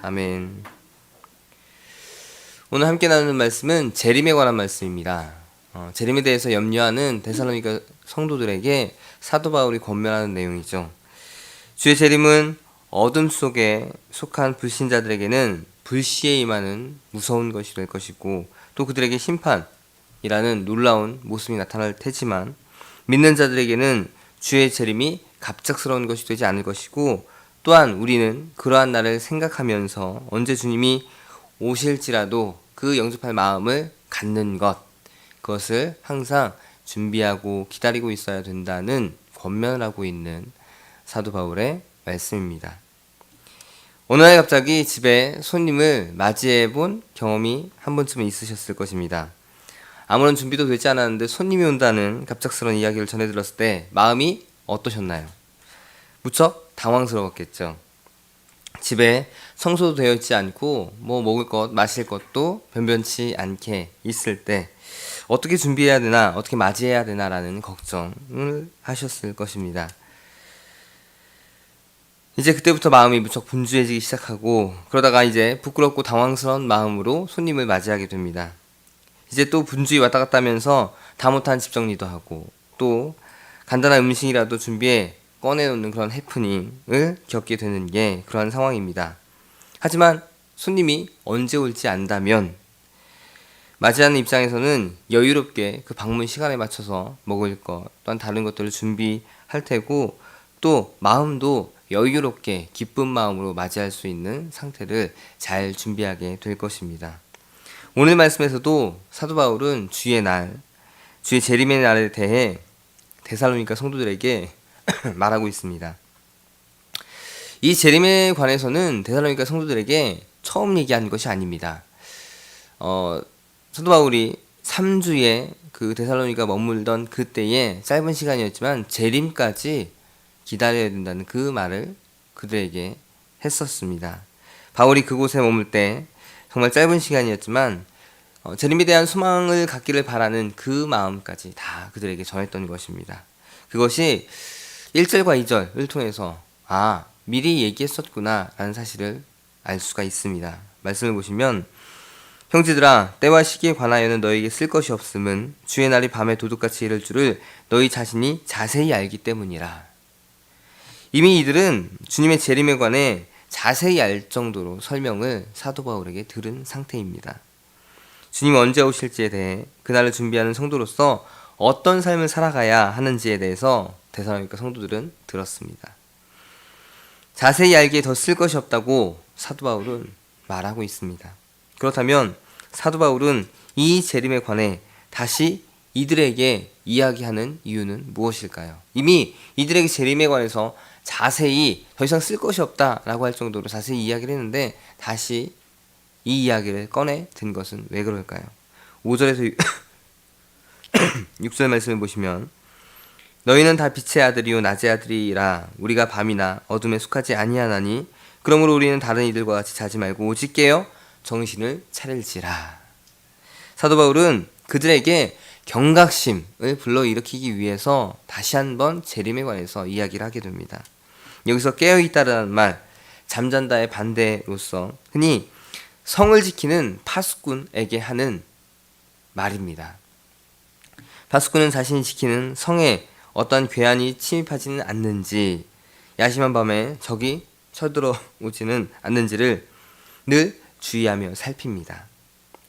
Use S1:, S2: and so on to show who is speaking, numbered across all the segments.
S1: 아멘. 오늘 함께 나누는 말씀은 재림에 관한 말씀입니다. 재림에 대해서 염려하는 데살로니가 성도들에게 사도 바울이 권면하는 내용이죠. 주의 재림은 어둠 속에 속한 불신자들에게는 불시에 임하는 무서운 것이 될 것이고, 또 그들에게 심판이라는 놀라운 모습이 나타날 테지만, 믿는 자들에게는 주의 재림이 갑작스러운 것이 되지 않을 것이고, 또한 우리는 그러한 날을 생각하면서 언제 주님이 오실지라도 그 영접할 마음을 갖는 것, 그것을 항상 준비하고 기다리고 있어야 된다는 권면을 하고 있는 사도 바울의 말씀입니다. 어느 날 갑자기 집에 손님을 맞이해 본 경험이 한 번쯤은 있으셨을 것입니다. 아무런 준비도 되지 않았는데 손님이 온다는 갑작스러운 이야기를 전해 들었을 때 마음이 어떠셨나요? 무척 당황스러웠겠죠. 집에 청소도 되어 있지 않고 먹을 것, 마실 것도 변변치 않게 있을 때 어떻게 준비해야 되나, 어떻게 맞이해야 되나라는 걱정을 하셨을 것입니다. 이제 그때부터 마음이 무척 분주해지기 시작하고, 그러다가 이제 부끄럽고 당황스러운 마음으로 손님을 맞이하게 됩니다. 이제 또 분주히 왔다 갔다 하면서 다 못한 집 정리도 하고, 또 간단한 음식이라도 준비해 꺼내놓는 그런 해프닝을 겪게 되는 게 그러한 상황입니다. 하지만 손님이 언제 올지 안다면 맞이하는 입장에서는 여유롭게 그 방문 시간에 맞춰서 먹을 것 또한 다른 것들을 준비할 테고, 또 마음도 여유롭게 기쁜 마음으로 맞이할 수 있는 상태를 잘 준비하게 될 것입니다. 오늘 말씀에서도 사도 바울은 주의 날, 주의 재림의 날에 대해 데살로니가 성도들에게 말하고 있습니다. 이 재림에 관해서는 데살로니가 성도들에게 처음 얘기한 것이 아닙니다. 사도 바울이 3주에 그 데살로니가 머물던 그때의 짧은 시간이었지만 재림까지 기다려야 된다는 그 말을 그들에게 했었습니다. 바울이 그곳에 머물 때 정말 짧은 시간이었지만 재림에 대한 소망을 갖기를 바라는 그 마음까지 다 그들에게 전했던 것입니다. 그것이 1절과 2절을 통해서 미리 얘기했었구나 라는 사실을 알 수가 있습니다. 말씀을 보시면, 형제들아, 때와 시기에 관하여는 너에게 쓸 것이 없음은 주의 날이 밤에 도둑같이 이를 줄을 너희 자신이 자세히 알기 때문이라. 이미 이들은 주님의 재림에 관해 자세히 알 정도로 설명을 사도 바울에게 들은 상태입니다. 주님이 언제 오실지에 대해, 그날을 준비하는 성도로서 어떤 삶을 살아가야 하는지에 대해서 데살로니가 성도들은 들었습니다. 자세히 알기에 더 쓸 것이 없다고 사도 바울은 말하고 있습니다. 그렇다면 사도 바울은 이 재림에 관해 다시 이들에게 이야기하는 이유는 무엇일까요? 이미 이들에게 재림에 관해서 자세히 더 이상 쓸 것이 없다라고 할 정도로 자세히 이야기를 했는데 다시 이 이야기를 꺼내 든 것은 왜 그럴까요? 5절에서 6절 말씀을 보시면, 너희는 다 빛의 아들이요 낮의 아들이라 우리가 밤이나 어둠에 속하지 아니하나니 그러므로 우리는 다른 이들과 같이 자지 말고 오직 깨어 정신을 차릴지라. 사도 바울은 그들에게 경각심을 불러일으키기 위해서 다시 한번 재림에 관해서 이야기를 하게 됩니다. 여기서 깨어있다라는 말, 잠잔다의 반대로서 흔히 성을 지키는 파수꾼에게 하는 말입니다. 파수꾼은 자신이 지키는 성에 어떠한 괴한이 침입하지는 않는지, 야심한 밤에 적이 쳐들어오지는 않는지를 늘 주의하며 살핍니다.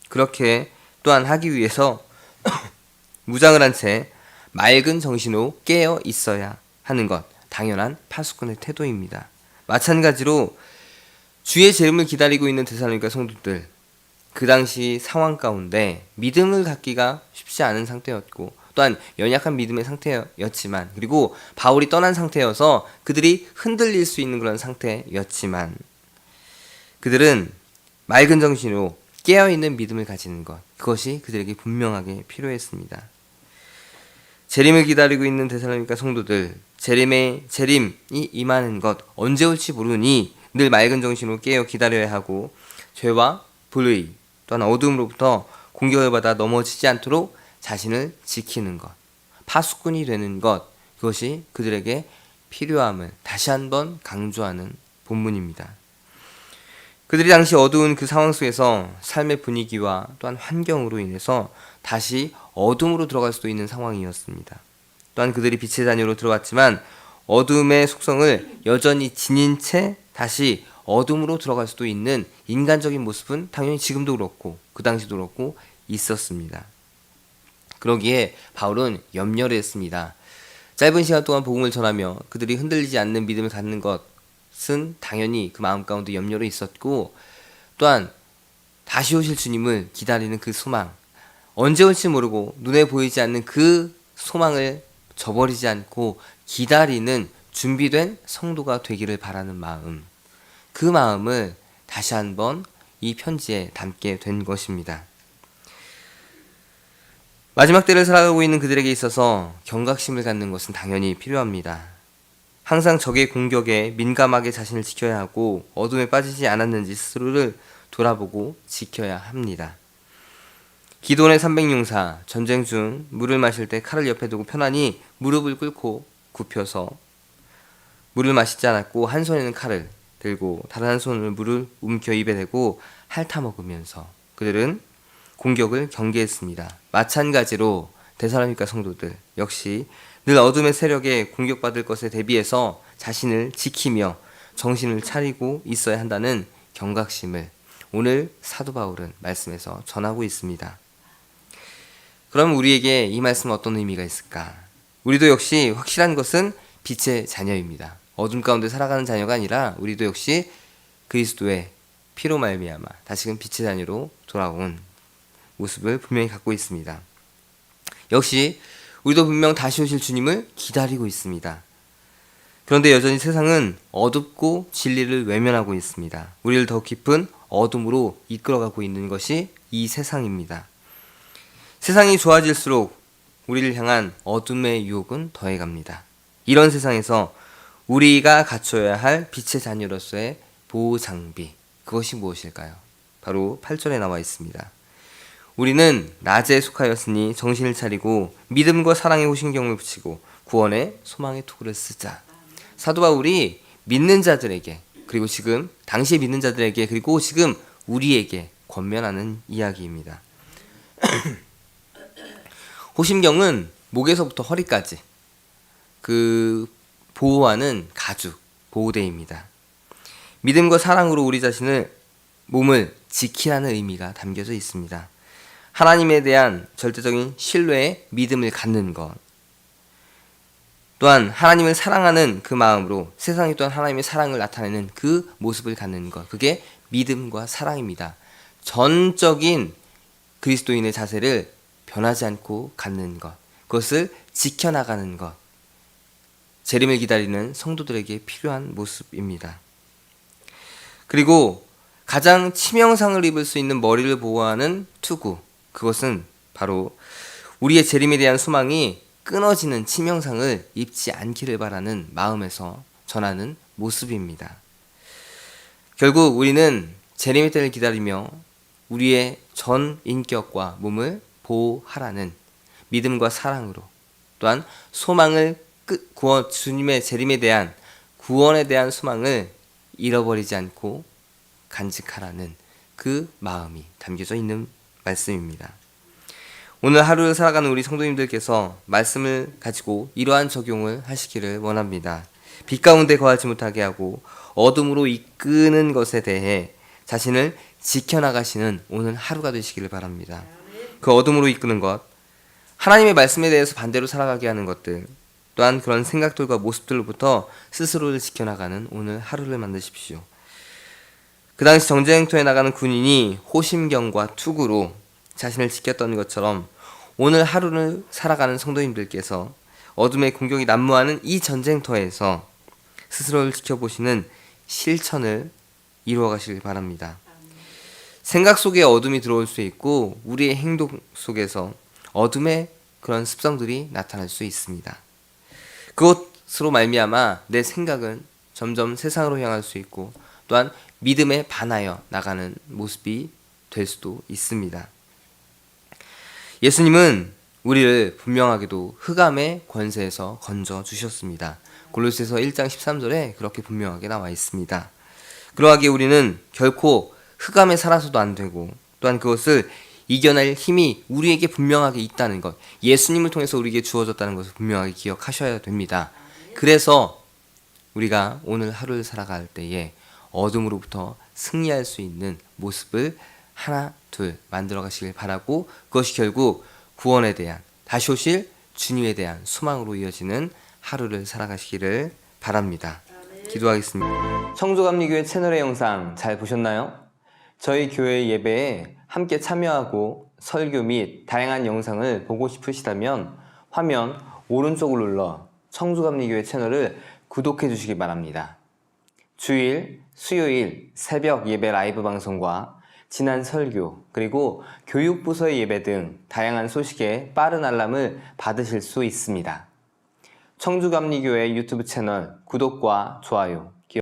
S1: 그렇게 또한 하기 위해서 무장을 한 채 맑은 정신으로 깨어 있어야 하는 것, 당연한 파수꾼의 태도입니다. 마찬가지로 주의 재림을 기다리고 있는 데살로니가 성도들, 그 당시 상황 가운데 믿음을 갖기가 쉽지 않은 상태였고, 또한 연약한 믿음의 상태였지만, 그리고 바울이 떠난 상태여서 그들이 흔들릴 수 있는 그런 상태였지만, 그들은 맑은 정신으로 깨어있는 믿음을 가지는 것, 그것이 그들에게 분명하게 필요했습니다. 재림을 기다리고 있는 데살로니가 성도들, 재림이 임하는 것, 언제 올지 모르니 늘 맑은 정신으로 깨어 기다려야 하고, 죄와 불의 또한 어둠으로부터 공격을 받아 넘어지지 않도록 자신을 지키는 것, 파수꾼이 되는 것, 그것이 그들에게 필요함을 다시 한번 강조하는 본문입니다. 그들이 당시 어두운 그 상황 속에서 삶의 분위기와 또한 환경으로 인해서 다시 어둠으로 들어갈 수도 있는 상황이었습니다. 또한 그들이 빛의 자녀로 들어왔지만 어둠의 속성을 여전히 지닌 채 다시 어둠으로 들어갈 수도 있는 인간적인 모습은 당연히 지금도 그렇고 그 당시도 그렇고 있었습니다. 그러기에 바울은 염려를 했습니다. 짧은 시간 동안 복음을 전하며 그들이 흔들리지 않는 믿음을 갖는 것은 당연히 그 마음 가운데 염려로 있었고, 또한 다시 오실 주님을 기다리는 그 소망, 언제 올지 모르고 눈에 보이지 않는 그 소망을 저버리지 않고 기다리는 준비된 성도가 되기를 바라는 마음, 그 마음을 다시 한번 이 편지에 담게 된 것입니다. 마지막 때를 살아가고 있는 그들에게 있어서 경각심을 갖는 것은 당연히 필요합니다. 항상 적의 공격에 민감하게 자신을 지켜야 하고 어둠에 빠지지 않았는지 스스로를 돌아보고 지켜야 합니다. 기돈의 300용사, 전쟁 중 물을 마실 때 칼을 옆에 두고 편안히 무릎을 꿇고 굽혀서 물을 마시지 않았고, 한 손에는 칼을 들고 다른 한 손으로 물을 움켜 입에 대고 핥아먹으면서 그들은 공격을 경계했습니다. 마찬가지로 데살로니가 성도들 역시 늘 어둠의 세력에 공격받을 것에 대비해서 자신을 지키며 정신을 차리고 있어야 한다는 경각심을 오늘 사도 바울은 말씀에서 전하고 있습니다. 그럼 우리에게 이 말씀은 어떤 의미가 있을까? 우리도 역시 확실한 것은 빛의 자녀입니다. 어둠 가운데 살아가는 자녀가 아니라 우리도 역시 그리스도의 피로 말미암아 다시금 빛의 자녀로 돌아온 모습을 분명히 갖고 있습니다. 역시 우리도 분명 다시 오실 주님을 기다리고 있습니다. 그런데 여전히 세상은 어둡고 진리를 외면하고 있습니다. 우리를 더 깊은 어둠으로 이끌어가고 있는 것이 이 세상입니다. 세상이 좋아질수록 우리를 향한 어둠의 유혹은 더해갑니다. 이런 세상에서 우리가 갖춰야 할 빛의 자녀로서의 보호 장비, 그것이 무엇일까요? 바로 8절에 나와 있습니다. 우리는 낮에 속하였으니 정신을 차리고 믿음과 사랑의 호신경을 붙이고 구원의 소망의 투구를 쓰자. 사도 바울이 믿는 자들에게, 그리고 지금 당시에 믿는 자들에게, 그리고 지금 우리에게 권면하는 이야기입니다. 호심경은 목에서부터 허리까지 그 보호하는 가죽, 보호대입니다. 믿음과 사랑으로 우리 자신을, 몸을 지키라는 의미가 담겨져 있습니다. 하나님에 대한 절대적인 신뢰의 믿음을 갖는 것, 또한 하나님을 사랑하는 그 마음으로 세상에 또한 하나님의 사랑을 나타내는 그 모습을 갖는 것, 그게 믿음과 사랑입니다. 전적인 그리스도인의 자세를 변하지 않고 갖는 것, 그것을 지켜나가는 것, 재림을 기다리는 성도들에게 필요한 모습입니다. 그리고 가장 치명상을 입을 수 있는 머리를 보호하는 투구, 그것은 바로 우리의 재림에 대한 소망이 끊어지는 치명상을 입지 않기를 바라는 마음에서 전하는 모습입니다. 결국 우리는 재림의 때를 기다리며 우리의 전 인격과 몸을 보호하라는 믿음과 사랑으로, 또한 소망을 주님의 재림에 대한 구원에 대한 소망을 잃어버리지 않고 간직하라는 그 마음이 담겨져 있는 말씀입니다. 오늘 하루를 살아가는 우리 성도님들께서 말씀을 가지고 이러한 적용을 하시기를 원합니다. 빛 가운데 거하지 못하게 하고 어둠으로 이끄는 것에 대해 자신을 지켜나가시는 오늘 하루가 되시기를 바랍니다. 그 어둠으로 이끄는 것, 하나님의 말씀에 대해서 반대로 살아가게 하는 것들, 또한 그런 생각들과 모습들로부터 스스로를 지켜나가는 오늘 하루를 만드십시오. 그 당시 전쟁터에 나가는 군인이 호심경과 투구로 자신을 지켰던 것처럼 오늘 하루를 살아가는 성도님들께서 어둠의 공격이 난무하는 이 전쟁터에서 스스로를 지켜보시는 실천을 이루어가시길 바랍니다. 생각 속에 어둠이 들어올 수 있고 우리의 행동 속에서 어둠의 그런 습성들이 나타날 수 있습니다. 그것으로 말미암아 내 생각은 점점 세상으로 향할 수 있고 또한 믿음에 반하여 나가는 모습이 될 수도 있습니다. 예수님은 우리를 분명하게도 흑암의 권세에서 건져 주셨습니다. 골로새서 1장 13절에 그렇게 분명하게 나와 있습니다. 그러하기에 우리는 결코 흑암에 살아서도 안 되고 또한 그것을 이겨낼 힘이 우리에게 분명하게 있다는 것, 예수님을 통해서 우리에게 주어졌다는 것을 분명하게 기억하셔야 됩니다. 그래서 우리가 오늘 하루를 살아갈 때에 어둠으로부터 승리할 수 있는 모습을 하나 둘 만들어 가시길 바라고, 그것이 결국 구원에 대한, 다시 오실 주님에 대한 소망으로 이어지는 하루를 살아가시기를 바랍니다. 기도하겠습니다. 청조감리교회 채널의 영상 잘 보셨나요? 저희 교회 예배에 함께 참여하고 설교 및 다양한 영상을 보고 싶으시다면 화면 오른쪽을 눌러 청조감리교회 채널을 구독해 주시기 바랍니다. 주일, 수요일 새벽 예배 라이브 방송과 지난 설교, 그리고 교육부서의 예배 등 다양한 소식에 빠른 알람을 받으실 수 있습니다. 청주감리교회 유튜브 채널 구독과 좋아요,